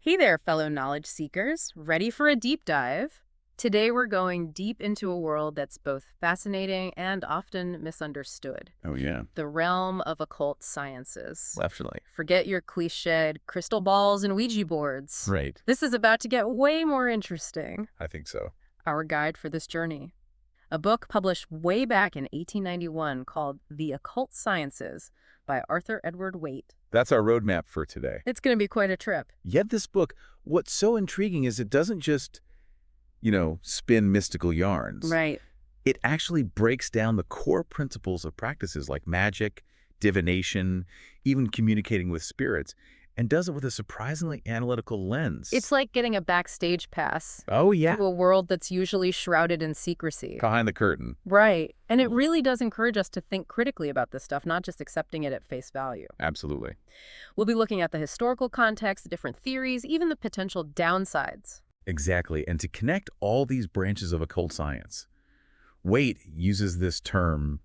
Hey there, fellow knowledge seekers. Ready for a deep dive? Today we're going deep into a world that's both fascinating and often misunderstood. Oh, yeah. The realm of occult sciences. Definitely. Forget your cliched crystal balls and Ouija boards. Right. This is about to get way more interesting. I think so. Our guide for this journey. A book published way back in 1891 called The Occult Sciences by Arthur Edward Waite. That's our roadmap for today. It's going to be quite a trip. Yet this book, what's so intriguing is it doesn't just, spin mystical yarns. Right. It actually breaks down the core principles of practices like magic, divination, even communicating with spirits, and does it with a surprisingly analytical lens. It's like getting a backstage pass Oh, yeah. to a world that's usually shrouded in secrecy. Behind the curtain. Right. And it really does encourage us to think critically about this stuff, not just accepting it at face value. Absolutely. We'll be looking at the historical context, different theories, even the potential downsides. Exactly. And to connect all these branches of occult science, Waite uses this term,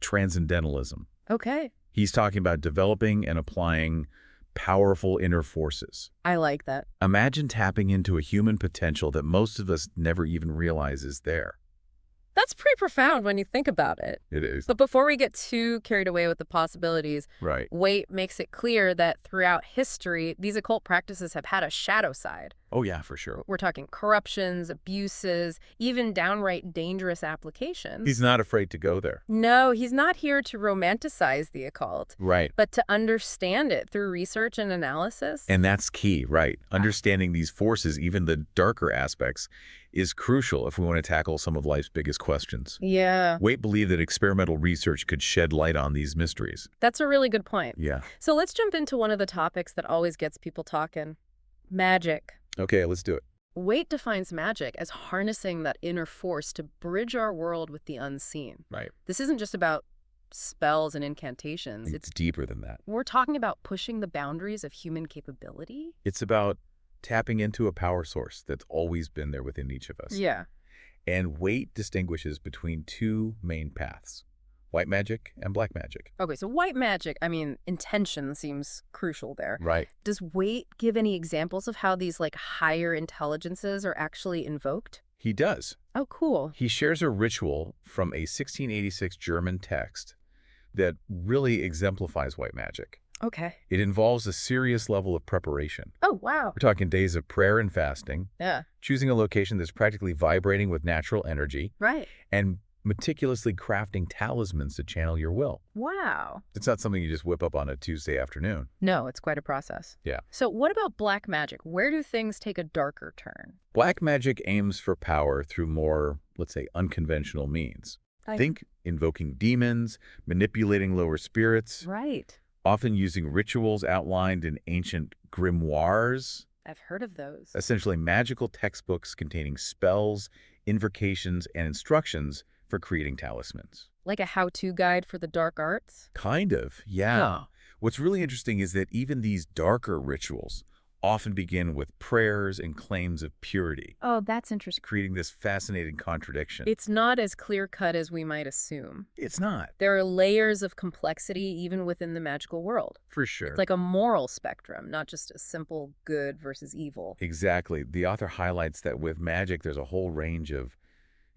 transcendentalism. Okay. He's talking about developing and applying powerful inner forces. I like that. Imagine tapping into a human potential that most of us never even realize is there. That's pretty profound when you think about it. It is. But before we get too carried away with the possibilities, Right. Waite makes it clear that throughout history, these occult practices have had a shadow side. Oh, yeah, for sure. We're talking corruptions, abuses, even downright dangerous applications. He's not afraid to go there. No, he's not here to romanticize the occult, Right. but to understand it through research and analysis. And that's key, right? Understanding these forces, even the darker aspects, is crucial if we want to tackle some of life's biggest questions. Yeah, Waite believed that experimental research could shed light on these mysteries. that's a really good point. Yeah. So let's jump into one of the topics that always gets people talking. Magic. Okay, let's do it. Waite defines magic as harnessing that inner force to bridge our world with the unseen. Right. This isn't just about spells and incantations. It's deeper than that. We're talking about pushing the boundaries of human capability. It's about tapping into a power source that's always been there within each of us. Yeah. And Waite distinguishes between two main paths, white magic and black magic. Okay, so white magic, intention seems crucial there. Right. Does Waite give any examples of how these higher intelligences are actually invoked? He does. Oh, cool. He shares a ritual from a 1686 German text that really exemplifies white magic. Okay. It involves a serious level of preparation. Oh, wow. We're talking days of prayer and fasting, Yeah. choosing a location that's practically vibrating with natural energy, Right. and meticulously crafting talismans to channel your will. Wow. It's not something you just whip up on a Tuesday afternoon. No, it's quite a process. Yeah. So what about black magic? Where do things take a darker turn? Black magic aims for power through more, let's say, unconventional means. Think invoking demons, manipulating lower spirits, Right. often using rituals outlined in ancient grimoires, I've heard of those. essentially magical textbooks containing spells, invocations, and instructions for creating talismans. Like a how-to guide for the dark arts? Kind of, yeah. Huh. What's really interesting is that even these darker rituals often begin with prayers and claims of purity, Oh, that's interesting. creating this fascinating contradiction. It's not as clear-cut as we might assume. It's not, There are layers of complexity even within the magical world. for sure. It's like a moral spectrum, not just a simple good versus evil. Exactly. The author highlights that with magic, there's a whole range of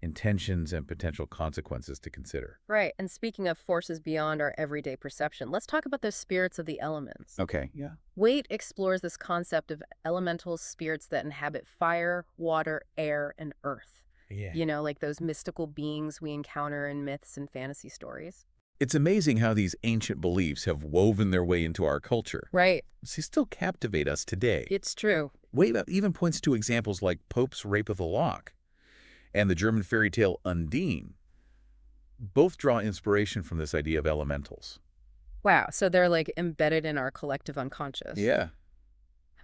intentions and potential consequences to consider. Right, and speaking of forces beyond our everyday perception, let's talk about the spirits of the elements. Okay. Yeah. Waite explores this concept of elemental spirits that inhabit fire, water, air, and earth. Yeah. You know, like those mystical beings we encounter in myths and fantasy stories. It's amazing how these ancient beliefs have woven their way into our culture. Right. They still captivate us today. It's true. Waite even points to examples like Pope's Rape of the Lock and the German fairy tale Undine. Both draw inspiration from this idea of elementals. Wow, so they're embedded in our collective unconscious. Yeah.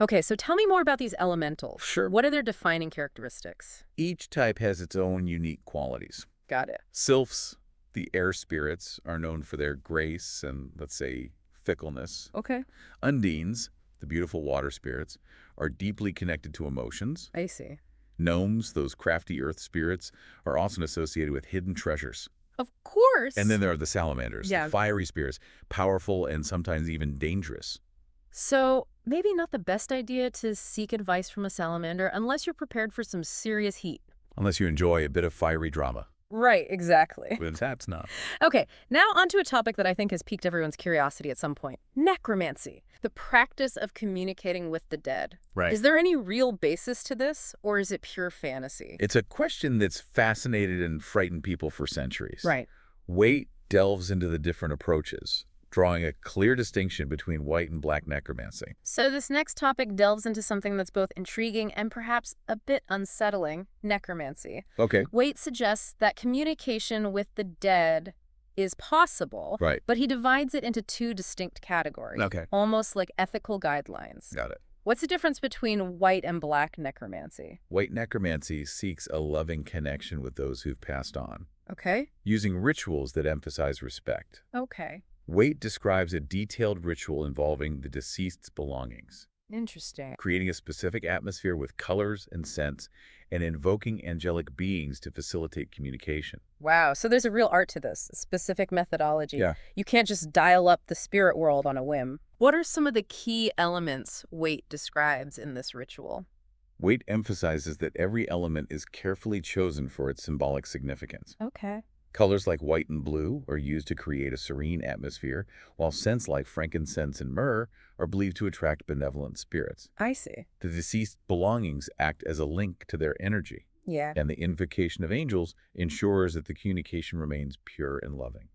Okay, so tell me more about these elementals. Sure. What are their defining characteristics? Each type has its own unique qualities. Got it. Sylphs, the air spirits, are known for their grace and, let's say, fickleness. Okay. Undines, the beautiful water spirits, are deeply connected to emotions. I see. Gnomes, those crafty earth spirits, are often associated with hidden treasures. Of course. And then there are the salamanders, Yeah. the fiery spirits, powerful and sometimes even dangerous. So maybe not the best idea to seek advice from a salamander unless you're prepared for some serious heat. Unless you enjoy a bit of fiery drama. Right, exactly. Perhaps not. Okay, now onto a topic that I think has piqued everyone's curiosity at some point. Necromancy, the practice of communicating with the dead. Right. Is there any real basis to this, or is it pure fantasy? It's a question that's fascinated and frightened people for centuries. Right. Waite delves into the different approaches, drawing a clear distinction between white and black necromancy. So this next topic delves into something that's both intriguing and perhaps a bit unsettling, necromancy. Okay. Waite suggests that communication with the dead is possible, Right. but he divides it into two distinct categories, Okay. almost like ethical guidelines. Got it. What's the difference between white and black necromancy? White necromancy seeks a loving connection with those who've passed on, Okay. using rituals that emphasize respect. Okay. Waite describes a detailed ritual involving the deceased's belongings, Interesting. creating a specific atmosphere with colors and scents, and invoking angelic beings to facilitate communication. Wow. So there's a real art to this, a specific methodology. Yeah. You can't just dial up the spirit world on a whim. What are some of the key elements Waite describes in this ritual? Waite emphasizes that every element is carefully chosen for its symbolic significance. Okay. Colors like white and blue are used to create a serene atmosphere, while scents like frankincense and myrrh are believed to attract benevolent spirits. I see. The deceased's belongings act as a link to their energy, Yeah. and the invocation of angels ensures that the communication remains pure and loving.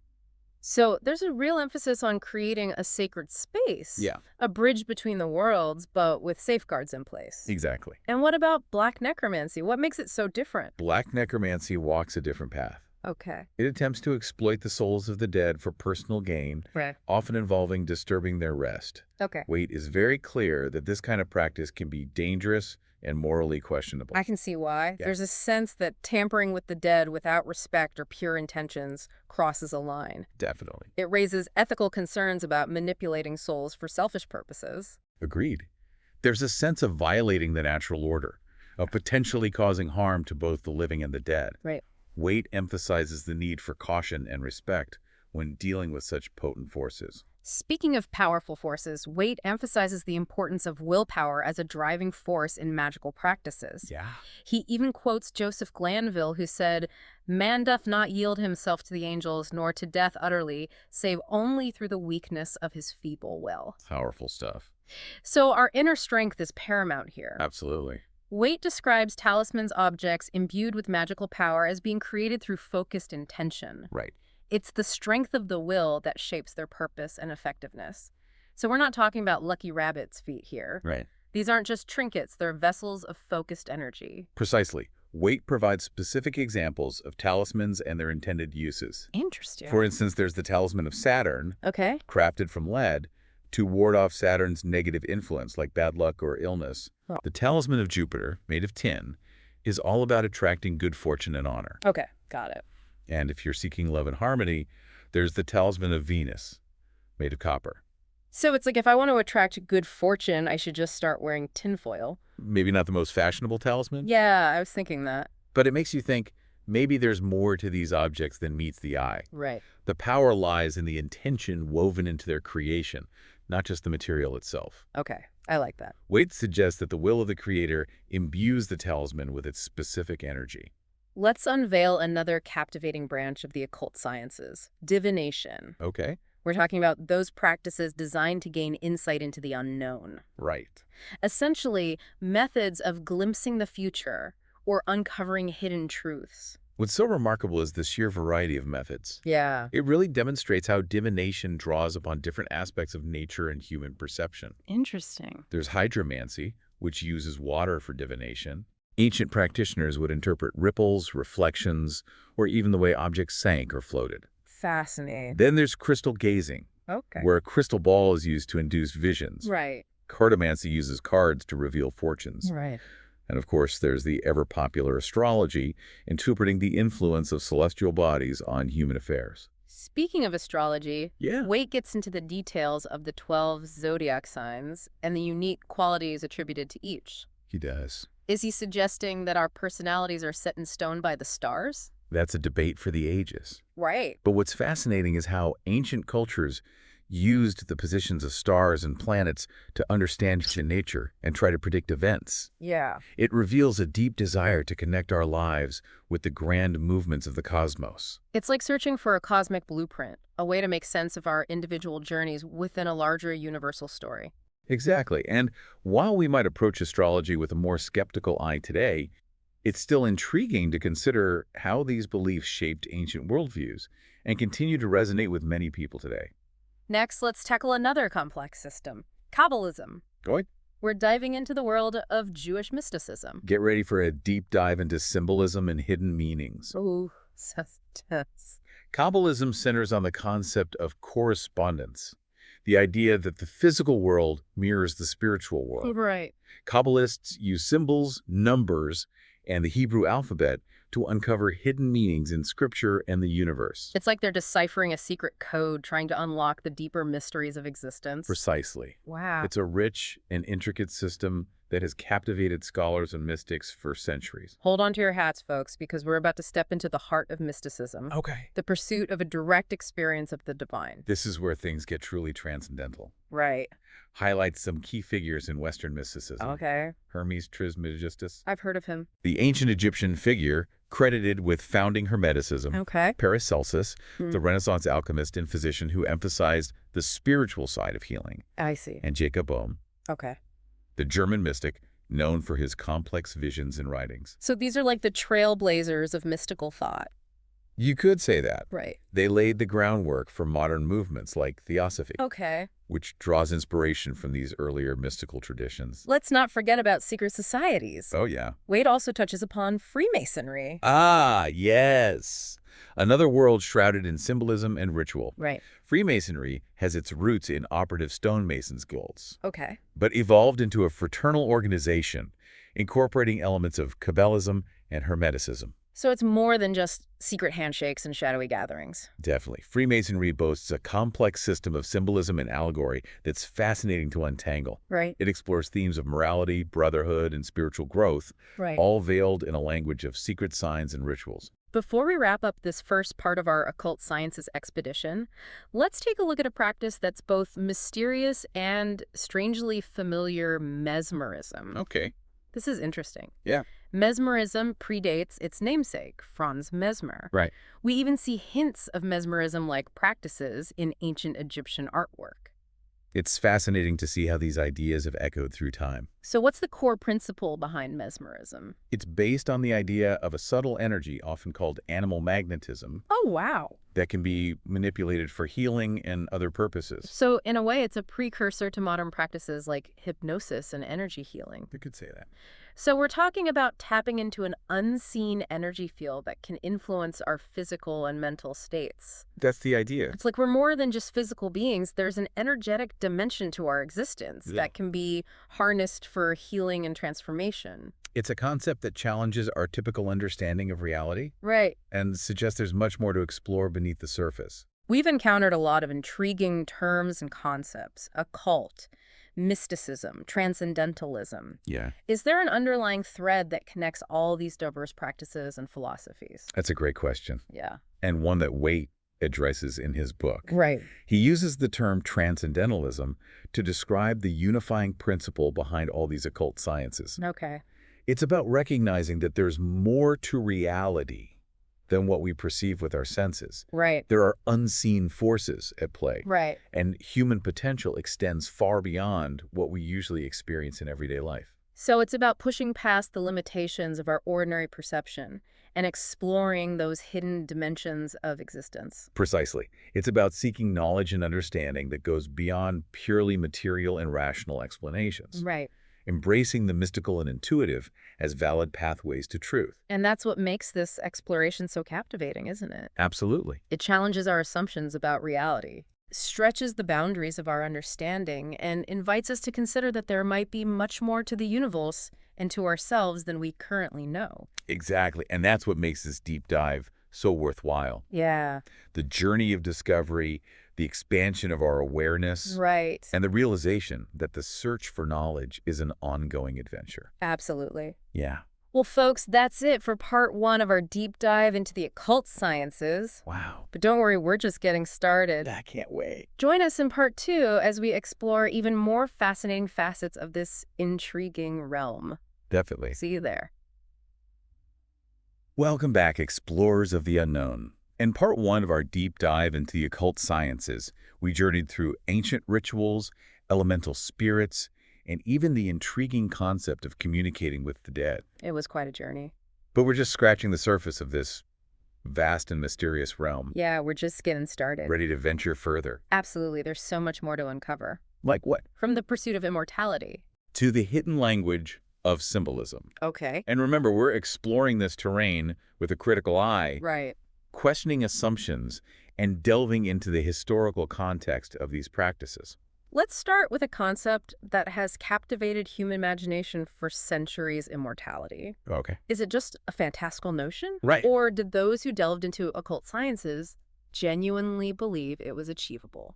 So there's a real emphasis on creating a sacred space. Yeah. A bridge between the worlds, but with safeguards in place. Exactly. And what about black necromancy? What makes it so different? Black necromancy walks a different path. Okay. It attempts to exploit the souls of the dead for personal gain, Right. often involving disturbing their rest. Okay. Waite is very clear that this kind of practice can be dangerous and morally questionable. I can see why. Yeah. There's a sense that tampering with the dead without respect or pure intentions crosses a line. Definitely. It raises ethical concerns about manipulating souls for selfish purposes. Agreed. There's a sense of violating the natural order, of potentially causing harm to both the living and the dead. Right. Waite emphasizes the need for caution and respect when dealing with such potent forces. Speaking of powerful forces, Waite emphasizes the importance of willpower as a driving force in magical practices. Yeah. He even quotes Joseph Glanville, who said, "Man doth not yield himself to the angels, nor to death utterly, save only through the weakness of his feeble will." Powerful stuff. So our inner strength is paramount here. Absolutely. Waite describes talismans objects imbued with magical power as being created through focused intention. Right. It's the strength of the will that shapes their purpose and effectiveness. So we're not talking about lucky rabbit's feet here. Right. These aren't just trinkets, they're vessels of focused energy. Precisely. Waite provides specific examples of talismans and their intended uses. Interesting. For instance, there's the talisman of Saturn, Okay. crafted from lead, to ward off Saturn's negative influence like bad luck or illness. Oh. The talisman of Jupiter, made of tin, is all about attracting good fortune and honor. Okay, got it. And if you're seeking love and harmony, there's the talisman of Venus, made of copper. So it's like if I want to attract good fortune, I should just start wearing tinfoil. Maybe not the most fashionable talisman, Yeah, I was thinking that. but it makes you think maybe there's more to these objects than meets the eye. Right. The power lies in the intention woven into their creation, not just the material itself. Okay, I like that. Waite suggests that the will of the creator imbues the talisman with its specific energy. Let's unveil another captivating branch of the occult sciences, divination. Okay? We're talking about those practices designed to gain insight into the unknown. Right. Essentially, methods of glimpsing the future or uncovering hidden truths. What's so remarkable is the sheer variety of methods. Yeah. It really demonstrates how divination draws upon different aspects of nature and human perception. Interesting. There's hydromancy, which uses water for divination. Ancient practitioners would interpret ripples, reflections, or even the way objects sank or floated. Fascinating. Then there's crystal gazing, Okay. where a crystal ball is used to induce visions. Right. Cartomancy uses cards to reveal fortunes. Right. And of course, there's the ever-popular astrology, interpreting the influence of celestial bodies on human affairs. Speaking of astrology, Yeah. Waite gets into the details of the 12 zodiac signs and the unique qualities attributed to each. He does. Is he suggesting that our personalities are set in stone by the stars? That's a debate for the ages. Right. But what's fascinating is how ancient cultures used the positions of stars and planets to understand ancient nature and try to predict events. Yeah. It reveals a deep desire to connect our lives with the grand movements of the cosmos. It's like searching for a cosmic blueprint, a way to make sense of our individual journeys within a larger universal story. Exactly. And while we might approach astrology with a more skeptical eye today, it's still intriguing to consider how these beliefs shaped ancient worldviews and continue to resonate with many people today. Next, let's tackle another complex system, Kabbalism. Going? We're diving into the world of Jewish mysticism. Get ready for a deep dive into symbolism and hidden meanings. Ooh, suspense. Kabbalism centers on the concept of correspondence, the idea that the physical world mirrors the spiritual world. Right. Kabbalists use symbols, numbers, and the Hebrew alphabet to uncover hidden meanings in scripture and the universe. It's like they're deciphering a secret code, trying to unlock the deeper mysteries of existence. Precisely. Wow. It's a rich and intricate system that has captivated scholars and mystics for centuries. Hold on to your hats, folks, because we're about to step into the heart of mysticism. Okay. The pursuit of a direct experience of the divine. This is where things get truly transcendental. Right. Highlights some key figures in Western mysticism. Okay. Hermes Trismegistus, I've heard of him. the ancient Egyptian figure credited with founding Hermeticism. Okay. Paracelsus, the Renaissance alchemist and physician who emphasized the spiritual side of healing. I see. And Jacob Boehme, Okay. the German mystic known for his complex visions and writings. So these are like the trailblazers of mystical thought. You could say that. Right. They laid the groundwork for modern movements like Theosophy, Okay. which draws inspiration from these earlier mystical traditions. Let's not forget about secret societies. Oh, yeah. Waite also touches upon Freemasonry. Ah, yes. Another world shrouded in symbolism and ritual. Right. Freemasonry has its roots in operative stonemasons guilds, Okay. but evolved into a fraternal organization, incorporating elements of Kabbalism and Hermeticism. So it's more than just secret handshakes and shadowy gatherings. Definitely. Freemasonry boasts a complex system of symbolism and allegory that's fascinating to untangle. Right. It explores themes of morality, brotherhood, and spiritual growth, Right. all veiled in a language of secret signs and rituals. Before we wrap up this first part of our Occult Sciences expedition, let's take a look at a practice that's both mysterious and strangely familiar: mesmerism. Okay. This is interesting. Yeah. Mesmerism predates its namesake, Franz Mesmer. Right. We even see hints of mesmerism-like practices in ancient Egyptian artwork. It's fascinating to see how these ideas have echoed through time. So what's the core principle behind mesmerism? It's based on the idea of a subtle energy, often called animal magnetism, Oh, wow. that can be manipulated for healing and other purposes. So in a way, it's a precursor to modern practices like hypnosis and energy healing. You could say that. So we're talking about tapping into an unseen energy field that can influence our physical and mental states. That's the idea. It's like we're more than just physical beings. There's an energetic dimension to our existence that can be harnessed for healing and transformation. It's a concept that challenges our typical understanding of reality Right. and suggests there's much more to explore beneath the surface. We've encountered a lot of intriguing terms and concepts: occult, mysticism, transcendentalism. Yeah. Is there an underlying thread that connects all these diverse practices and philosophies? That's a great question, Yeah. and one that Waite addresses in his book. Right. He uses the term transcendentalism to describe the unifying principle behind all these occult sciences. Okay. It's about recognizing that there's more to reality than what we perceive with our senses. Right. There are unseen forces at play, Right. and human potential extends far beyond what we usually experience in everyday life. So it's about pushing past the limitations of our ordinary perception and exploring those hidden dimensions of existence. Precisely. It's about seeking knowledge and understanding that goes beyond purely material and rational explanations. Right. Embracing the mystical and intuitive as valid pathways to truth. And that's what makes this exploration so captivating, isn't it? Absolutely. It challenges our assumptions about reality, stretches the boundaries of our understanding, and invites us to consider that there might be much more to the universe and to ourselves than we currently know. Exactly. And that's what makes this deep dive so worthwhile. Yeah. The journey of discovery, the expansion of our awareness, Right. and the realization that the search for knowledge is an ongoing adventure. Absolutely. Yeah. Well, folks, that's it for part 1 of our deep dive into the occult sciences. Wow. But don't worry, we're just getting started. I can't wait. Join us in part 2 as we explore even more fascinating facets of this intriguing realm. Definitely. See you there. Welcome back, explorers of the unknown. In part 1 of our deep dive into the occult sciences, we journeyed through ancient rituals, elemental spirits, and even the intriguing concept of communicating with the dead. It was quite a journey. But we're just scratching the surface of this vast and mysterious realm. Yeah, we're just getting started. Ready to venture further. Absolutely, there's so much more to uncover. Like what? From the pursuit of immortality. To the hidden language of symbolism. Okay. And remember, we're exploring this terrain with a critical eye, Right. questioning assumptions, and delving into the historical context of these practices. Let's start with a concept that has captivated human imagination for centuries: immortality. Okay. Is it just a fantastical notion? Right. Or did those who delved into occult sciences genuinely believe it was achievable?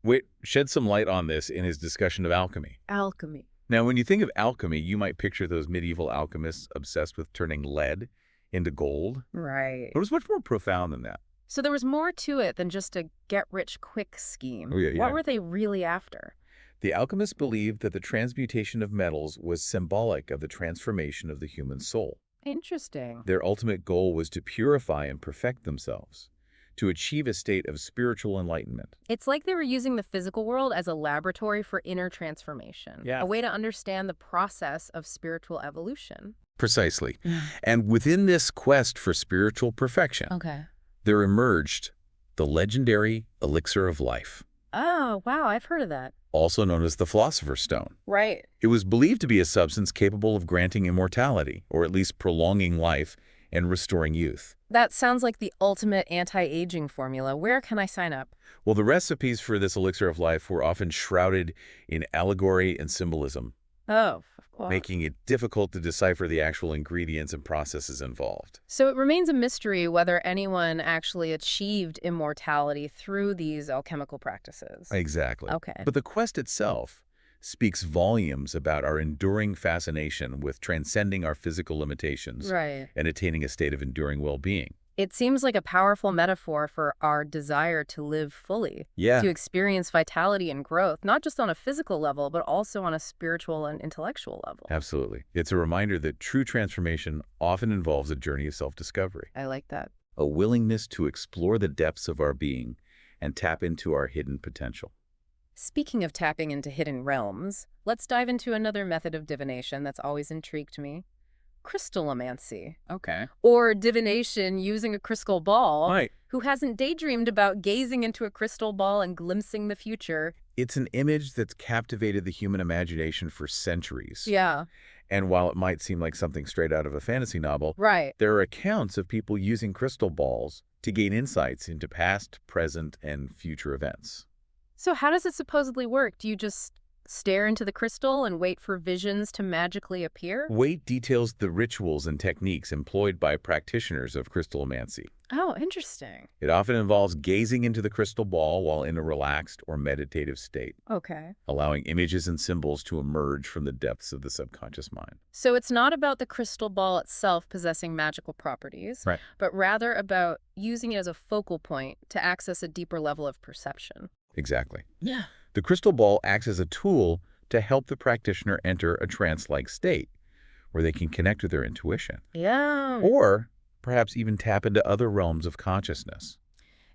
Waite shed some light on this in his discussion of alchemy. Alchemy. Now, when you think of alchemy, you might picture those medieval alchemists obsessed with turning lead into gold. Right. But it was much more profound than that. So there was more to it than just a get-rich-quick scheme. Oh, yeah. What were they really after? The alchemists believed that the transmutation of metals was symbolic of the transformation of the human soul. Interesting. Their ultimate goal was to purify and perfect themselves, to achieve a state of spiritual enlightenment. It's like they were using the physical world as a laboratory for inner transformation. Yeah. A way to understand the process of spiritual evolution. Precisely. And within this quest for spiritual perfection, Okay. there emerged the legendary elixir of life, Oh, wow, I've heard of that. also known as the Philosopher's Stone. Right. It was believed to be a substance capable of granting immortality, or at least prolonging life and restoring youth. That sounds like the ultimate anti-aging formula. Where can I sign up? Well, the recipes for this elixir of life were often shrouded in allegory and symbolism, Oh, of course. making it difficult to decipher the actual ingredients and processes involved. So it remains a mystery whether anyone actually achieved immortality through these alchemical practices. Exactly. Okay. But the quest itself speaks volumes about our enduring fascination with transcending our physical limitations Right. and attaining a state of enduring well-being. It seems like a powerful metaphor for our desire to live fully, Yeah. to experience vitality and growth, not just on a physical level, but also on a spiritual and intellectual level. Absolutely. It's a reminder that true transformation often involves a journey of self-discovery, I like that. a willingness to explore the depths of our being and tap into our hidden potential. Speaking of tapping into hidden realms, let's dive into another method of divination that's always intrigued me: crystallomancy. Okay. Or divination using a crystal ball. Right. Who hasn't daydreamed about gazing into a crystal ball and glimpsing the future? It's an image that's captivated the human imagination for centuries. Yeah, And while it might seem like something straight out of a fantasy novel, right. there are accounts of people using crystal balls to gain insights into past, present, and future events. So how does it supposedly work? Do you just stare into the crystal and wait for visions to magically appear? Waite details the rituals and techniques employed by practitioners of crystallomancy. Oh, interesting. It often involves gazing into the crystal ball while in a relaxed or meditative state, Okay. allowing images and symbols to emerge from the depths of the subconscious mind. So it's not about the crystal ball itself possessing magical properties, Right. but rather about using it as a focal point to access a deeper level of perception. Exactly. Yeah. The crystal ball acts as a tool to help the practitioner enter a trance-like state where they can connect with their intuition, Yeah. or perhaps even tap into other realms of consciousness.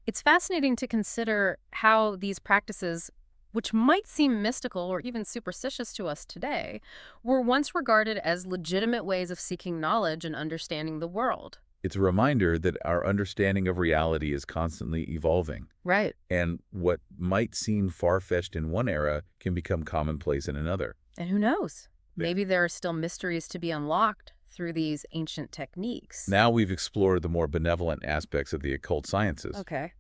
It's fascinating to consider how these practices, which might seem mystical or even superstitious to us today, were once regarded as legitimate ways of seeking knowledge and understanding the world. It's a reminder that our understanding of reality is constantly evolving, Right. and what might seem far-fetched in one era can become commonplace in another. And who knows? Yeah. Maybe there are still mysteries to be unlocked through these ancient techniques. Now we've explored the more benevolent aspects of the occult sciences, Okay.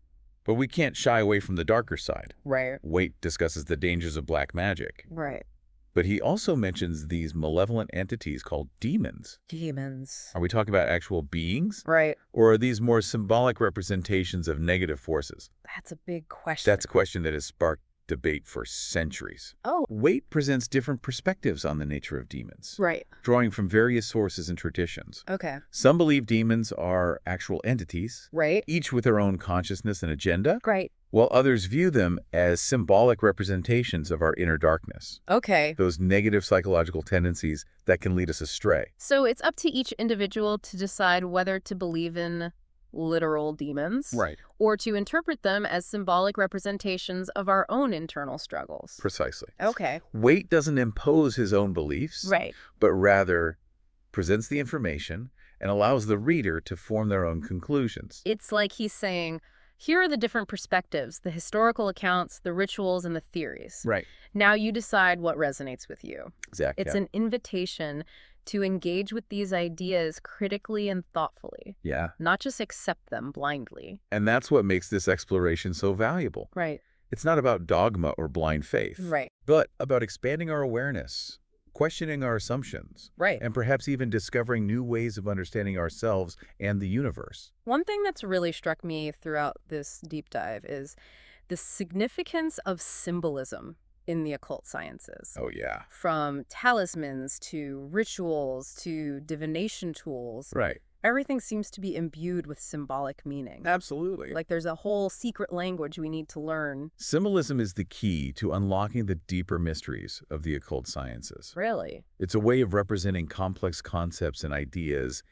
but we can't shy away from the darker side. Right. Waite discusses the dangers of black magic, Right. but he also mentions these malevolent entities called demons. Demons. Are we talking about actual beings, Right. or are these more symbolic representations of negative forces? That's a big question. That's a question that has sparked debate for centuries. Oh, Waite presents different perspectives on the nature of demons, right. drawing from various sources and traditions. Okay. Some believe demons are actual entities, Right. each with their own consciousness and agenda, Great. while others view them as symbolic representations of our inner darkness, Okay. those negative psychological tendencies that can lead us astray. So it's up to each individual to decide whether to believe in literal demons Right. or to interpret them as symbolic representations of our own internal struggles. Precisely. Okay. Waite doesn't impose his own beliefs, Right. but rather presents the information and allows the reader to form their own conclusions. It's like he's saying, here are the different perspectives, the historical accounts, the rituals, and the theories. Right. Now you decide what resonates with you. Exactly. It's an invitation to engage with these ideas critically and thoughtfully, Yeah. not just accept them blindly. And that's what makes this exploration so valuable. Right. It's not about dogma or blind faith, Right. but about expanding our awareness, questioning our assumptions, Right. and perhaps even discovering new ways of understanding ourselves and the universe. One thing that's really struck me throughout this deep dive is the significance of symbolism in the occult sciences. Oh, yeah. From talismans to rituals to divination tools, Right. everything seems to be imbued with symbolic meaning. Absolutely. Like there's a whole secret language we need to learn. Symbolism is the key to unlocking the deeper mysteries of the occult sciences. Really? It's a way of representing complex concepts and ideas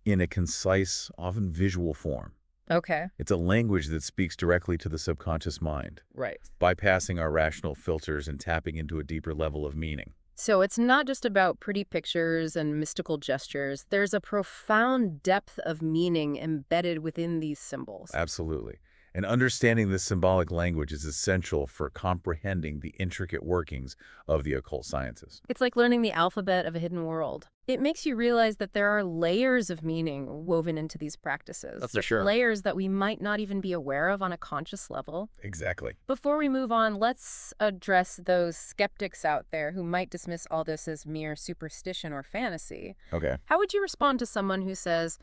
in a concise, often visual form. Okay. It's a language that speaks directly to the subconscious mind, Right. bypassing our rational filters and tapping into a deeper level of meaning. So it's not just about pretty pictures and mystical gestures. There's a profound depth of meaning embedded within these symbols. Absolutely. And understanding this symbolic language is essential for comprehending the intricate workings of the occult sciences. It's like learning the alphabet of a hidden world. It makes you realize that there are layers of meaning woven into these practices. That's for sure. Layers that we might not even be aware of on a conscious level. Exactly. Before we move on, let's address those skeptics out there who might dismiss all this as mere superstition or fantasy. Okay. How would you respond to someone who says,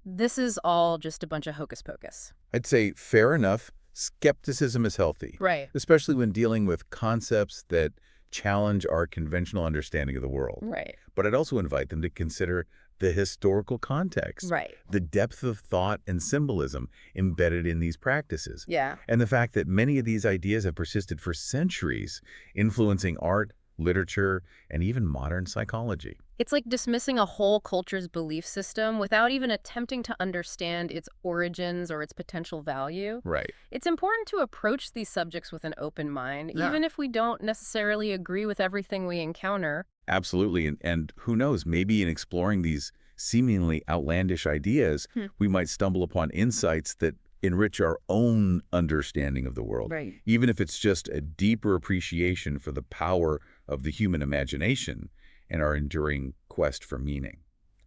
this is all just a bunch of hocus pocus? I'd say fair enough. Skepticism is healthy, Right. especially when dealing with concepts that challenge our conventional understanding of the world. Right. But I'd also invite them to consider the historical context, Right. the depth of thought and symbolism embedded in these practices, Yeah. and the fact that many of these ideas have persisted for centuries, influencing art, literature, and even modern psychology. It's like dismissing a whole culture's belief system without even attempting to understand its origins or its potential value. Right. It's important to approach these subjects with an open mind, Yeah. even if we don't necessarily agree with everything we encounter. Absolutely. And who knows, maybe in exploring these seemingly outlandish ideas, we might stumble upon insights that enrich our own understanding of the world, Right. even if it's just a deeper appreciation for the power of the human imagination and our enduring quest for meaning.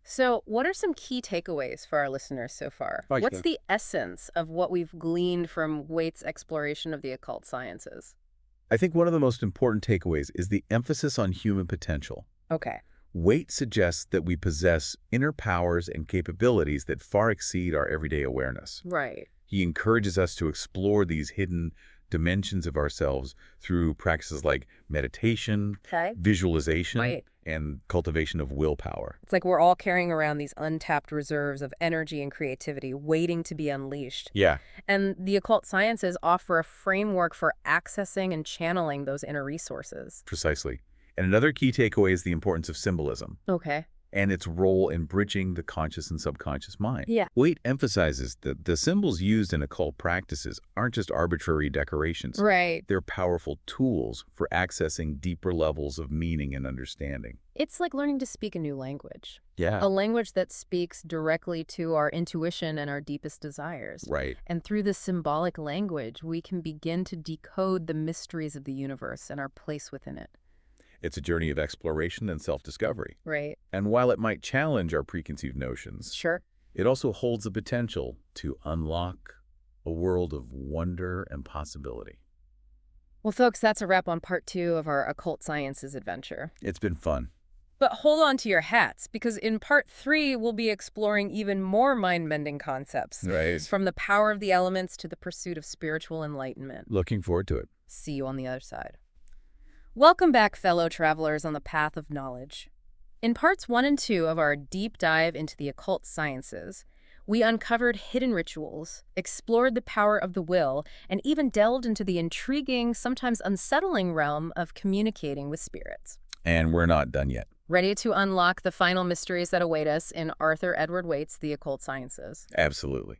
So, what are some key takeaways for our listeners so far? Okay. What's the essence of what we've gleaned from Waite's exploration of the occult sciences? I think one of the most important takeaways is the emphasis on human potential. Okay. Waite suggests that we possess inner powers and capabilities that far exceed our everyday awareness. Right. He encourages us to explore these hidden dimensions of ourselves through practices like meditation, Okay. visualization, Right. and cultivation of willpower. It's like we're all carrying around these untapped reserves of energy and creativity waiting to be unleashed. Yeah, And the occult sciences offer a framework for accessing and channeling those inner resources. precisely. And another key takeaway is the importance of symbolism Okay. and its role in bridging the conscious and subconscious mind. Yeah. Waite emphasizes that the symbols used in occult practices aren't just arbitrary decorations. Right. They're powerful tools for accessing deeper levels of meaning and understanding. It's like learning to speak a new language. Yeah. A language that speaks directly to our intuition and our deepest desires. Right. And through this symbolic language, we can begin to decode the mysteries of the universe and our place within it. It's a journey of exploration and self-discovery. Right. And while it might challenge our preconceived notions, Sure. it also holds the potential to unlock a world of wonder and possibility. Well, folks, that's a wrap on part 2 of our occult sciences adventure. It's been fun. But hold on to your hats, because in part 3, we'll be exploring even more mind-bending concepts. Right. From the power of the elements to the pursuit of spiritual enlightenment. Looking forward to it. See you on the other side. Welcome back, fellow travelers on the path of knowledge. In parts 1 and 2 of our deep dive into the occult sciences, we uncovered hidden rituals, explored the power of the will, and even delved into the intriguing, sometimes unsettling realm of communicating with spirits. And we're not done yet. Ready to unlock the final mysteries that await us in Arthur Edward Waite's The Occult Sciences. Absolutely.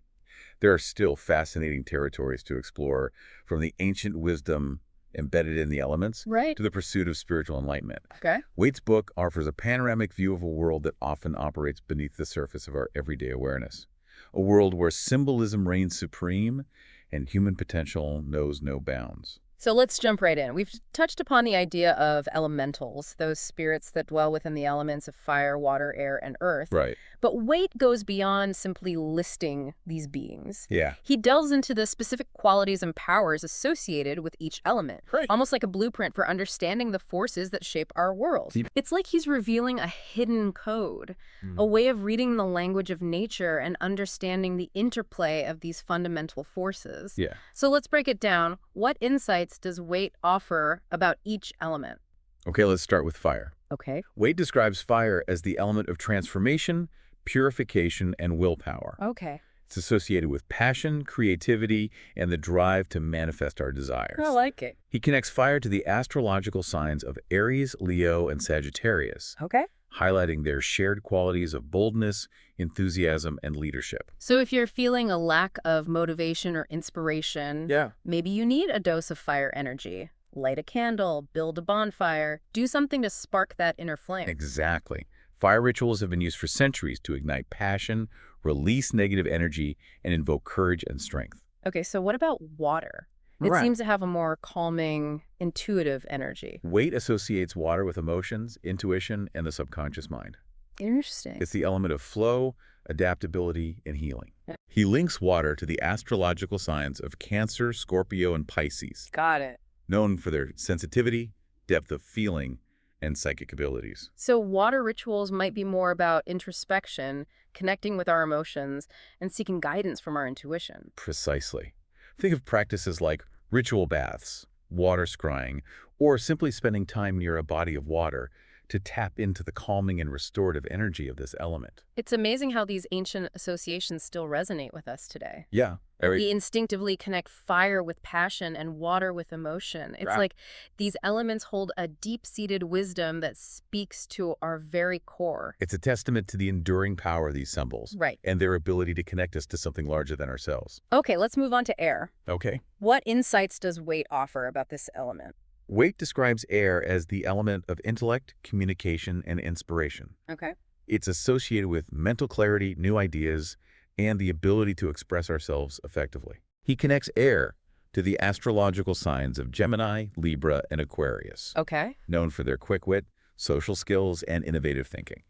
There are still fascinating territories to explore, from the ancient wisdom embedded in the elements Right. to the pursuit of spiritual enlightenment. Okay. Waite's book offers a panoramic view of a world that often operates beneath the surface of our everyday awareness. A world where symbolism reigns supreme and human potential knows no bounds. So let's jump right in. We've touched upon the idea of elementals, those spirits that dwell within the elements of fire, water, air, and earth. Right. But Waite goes beyond simply listing these beings. Yeah. He delves into the specific qualities and powers associated with each element, Right. almost like a blueprint for understanding the forces that shape our world. It's like he's revealing a hidden code, a way of reading the language of nature and understanding the interplay of these fundamental forces. Yeah. So let's break it down. What insights does Waite offer about each element? Okay, let's start with fire. Okay. Waite describes fire as the element of transformation, purification, and willpower. Okay. It's associated with passion, creativity, and the drive to manifest our desires. I like it. He connects fire to the astrological signs of Aries, Leo, and Sagittarius, Okay. highlighting their shared qualities of boldness, enthusiasm, and leadership. So if you're feeling a lack of motivation or inspiration, maybe you need a dose of fire energy. Light a candle, build a bonfire, do something to spark that inner flame. Exactly. Fire rituals have been used for centuries to ignite passion, release negative energy, and invoke courage and strength. Okay, so what about water? It Right. seems to have a more calming, intuitive energy. Waite associates water with emotions, intuition, and the subconscious mind. Interesting. It's the element of flow, adaptability, and healing. Yeah. He links water to the astrological signs of Cancer, Scorpio, and Pisces, Got it. known for their sensitivity, depth of feeling, and psychic abilities. So water rituals might be more about introspection, connecting with our emotions, and seeking guidance from our intuition. Precisely. Think of practices like ritual baths, water scrying, or simply spending time near a body of water to tap into the calming and restorative energy of this element. It's amazing how these ancient associations still resonate with us today. Yeah. We instinctively connect fire with passion and water with emotion. It's Right. like these elements hold a deep-seated wisdom that speaks to our very core. It's a testament to the enduring power of these symbols Right. and their ability to connect us to something larger than ourselves. Okay, let's move on to air. Okay. What insights does Waite offer about this element? Waite describes air as the element of intellect, communication, and inspiration. Okay. It's associated with mental clarity, new ideas, and the ability to express ourselves effectively. He connects air to the astrological signs of Gemini, Libra, and Aquarius, Okay. known for their quick wit, social skills, and innovative thinking.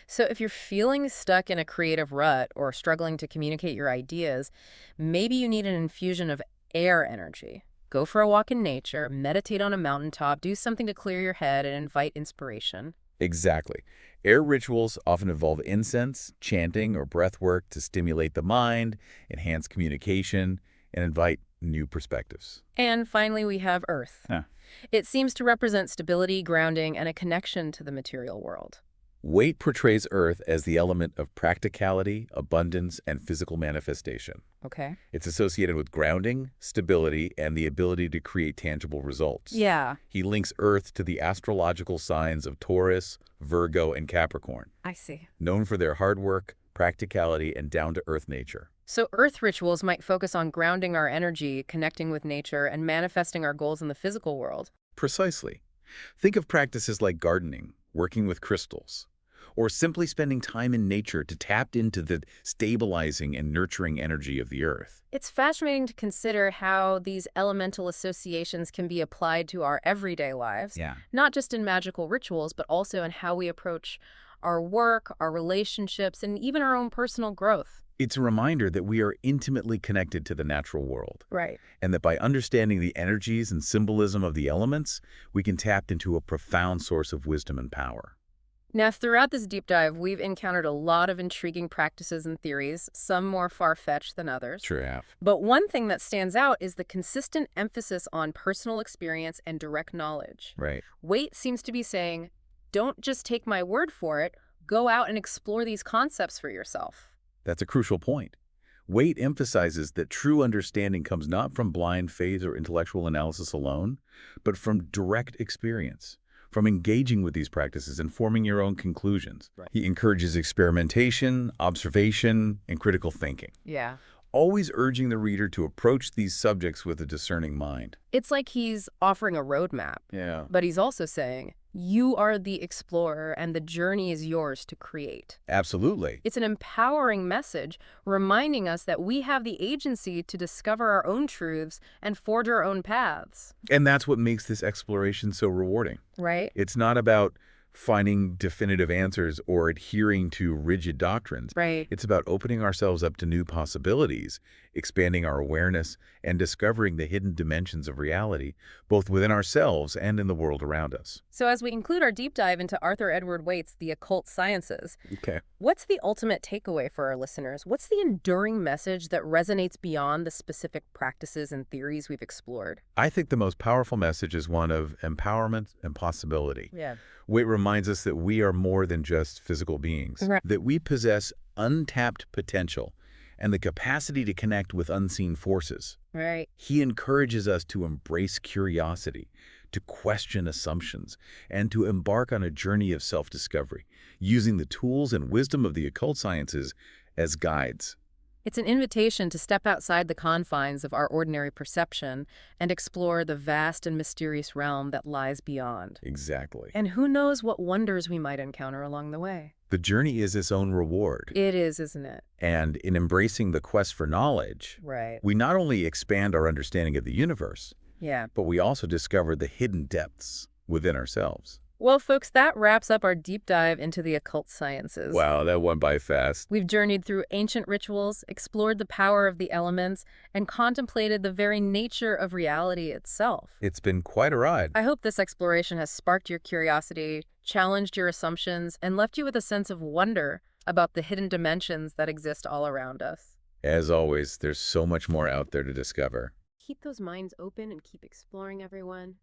So if you're feeling stuck in a creative rut or struggling to communicate your ideas, maybe you need an infusion of air energy. Go for a walk in nature, meditate on a mountaintop, do something to clear your head and invite inspiration. Exactly. Air rituals often involve incense, chanting, or breath work to stimulate the mind, enhance communication, and invite new perspectives. And finally, we have Earth. Yeah. It seems to represent stability, grounding, and a connection to the material world. Waite portrays Earth as the element of practicality, abundance, and physical manifestation. Okay. It's associated with grounding, stability, and the ability to create tangible results. Yeah, He links Earth to the astrological signs of Taurus, Virgo, and Capricorn, I see. known for their hard work, practicality, and down-to-earth nature. So Earth rituals might focus on grounding our energy, connecting with nature, and manifesting our goals in the physical world. Precisely. Think of practices like gardening, working with crystals, or simply spending time in nature to tap into the stabilizing and nurturing energy of the earth. It's fascinating to consider how these elemental associations can be applied to our everyday lives, Yeah. not just in magical rituals, but also in how we approach our work, our relationships, and even our own personal growth. It's a reminder that we are intimately connected to the natural world, Right. and that by understanding the energies and symbolism of the elements, we can tap into a profound source of wisdom and power. Now, throughout this deep dive, we've encountered a lot of intriguing practices and theories, some more far-fetched than others. Sure have. But one thing that stands out is the consistent emphasis on personal experience and direct knowledge. Right. Waite seems to be saying, don't just take my word for it, go out and explore these concepts for yourself. That's a crucial point. Waite emphasizes that true understanding comes not from blind faith or intellectual analysis alone, but from direct experience, from engaging with these practices and forming your own conclusions. Right. He encourages experimentation, observation, and critical thinking, Yeah. always urging the reader to approach these subjects with a discerning mind. It's like he's offering a roadmap, Yeah. but he's also saying, you are the explorer and the journey is yours to create. Absolutely. It's an empowering message reminding us that we have the agency to discover our own truths and forge our own paths. And that's what makes this exploration so rewarding. Right? It's not about finding definitive answers or adhering to rigid doctrines. Right. It's about opening ourselves up to new possibilities, expanding our awareness, and discovering the hidden dimensions of reality, both within ourselves and in the world around us. So as we conclude our deep dive into Arthur Edward Waite's The Occult Sciences, Okay. what's the ultimate takeaway for our listeners? What's the enduring message that resonates beyond the specific practices and theories we've explored? I think the most powerful message is one of empowerment and possibility. Yeah. Waite reminds us that we are more than just physical beings, Right. that we possess untapped potential and the capacity to connect with unseen forces. Right. He encourages us to embrace curiosity, to question assumptions, and to embark on a journey of self-discovery, using the tools and wisdom of the occult sciences as guides. It's an invitation to step outside the confines of our ordinary perception and explore the vast and mysterious realm that lies beyond. Exactly. And who knows what wonders we might encounter along the way. The journey is its own reward. It is, isn't it? And in embracing the quest for knowledge, Right. we not only expand our understanding of the universe, Yeah. but we also discover the hidden depths within ourselves. Well, folks, that wraps up our deep dive into the occult sciences. Wow, that went by fast. We've journeyed through ancient rituals, explored the power of the elements, and contemplated the very nature of reality itself. It's been quite a ride. I hope this exploration has sparked your curiosity, challenged your assumptions, and left you with a sense of wonder about the hidden dimensions that exist all around us. As always, there's so much more out there to discover. Keep those minds open and keep exploring, everyone.